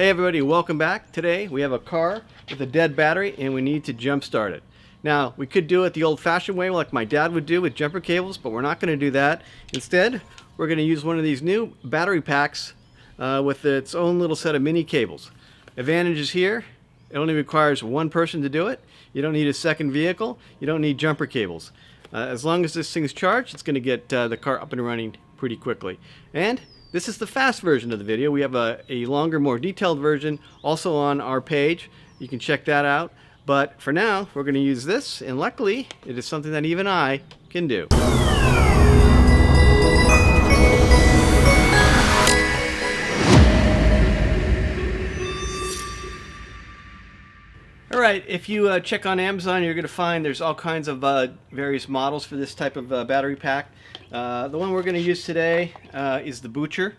Hey everybody, welcome back. Today we have a car with a dead battery and we need to jump start it. Now we could do it the old-fashioned way like my dad would do with jumper cables, but we're not going to do that. Instead, we're going to use one of these new battery packs with its own little set of mini cables. Advantages here, it only requires one person to do it. You don't need a second vehicle. You don't need jumper cables. As long as this thing's charged, it's going to get the car up and running pretty quickly. And this is the fast version of the video. We have a longer, more detailed version also on our page. You can check that out. But for now, we're going to use this, and luckily, it is something that even I can do. Alright, if you check on Amazon, you're going to find there's all kinds of various models for this type of battery pack. The one we're going to use today is the Butcher.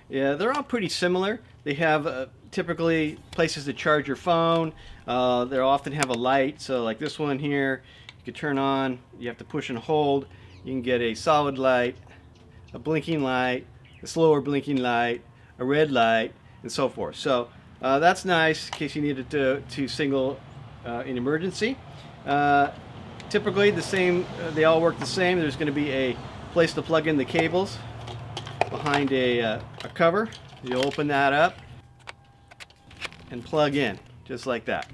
Yeah, they're all pretty similar. They have typically places to charge your phone. They often have a light, so like this one here, you can turn on, you have to push and hold. You can get a solid light, a blinking light, a slower blinking light, a red light, and so forth. So that's nice in case you needed to signal in emergency. Typically the same, they all work the same. There's going to be a place to plug in the cables behind a cover. You'll open that up and plug in just like that.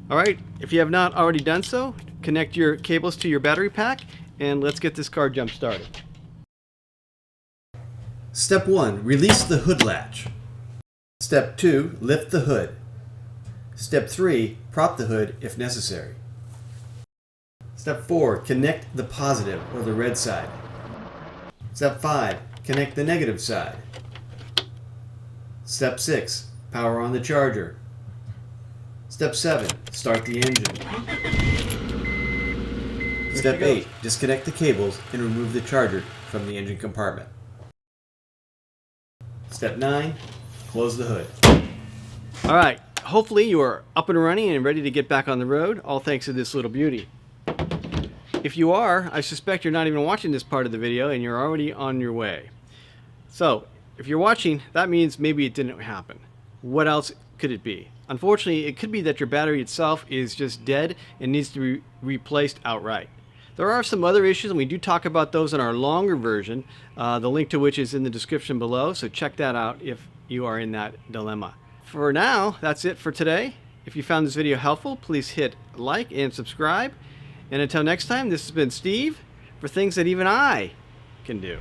Alright, if you have not already done so, connect your cables to your battery pack and let's get this car jump started. Step 1. Release the hood latch. Step 2. Lift the hood. Step 3. Prop the hood if necessary. Step 4. Connect the positive or the red side. Step 5. Connect the negative side. Step 6. Power on the charger. Step 7. Start the engine. Step 8. Disconnect the cables and remove the charger from the engine compartment. Step 9. Close the hood. Alright, hopefully you are up and running and ready to get back on the road, all thanks to this little beauty. If you are, I suspect you're not even watching this part of the video and you're already on your way. So, if you're watching, that means maybe it didn't happen. What else could it be? Unfortunately, it could be that your battery itself is just dead and needs to be replaced outright. There are some other issues, and we do talk about those in our longer version, the link to which is in the description below, so check that out if you are in that dilemma. For now, that's it for today. If you found this video helpful, please hit like and subscribe. And until next time, this has been Steve for Things That Even I Can Do.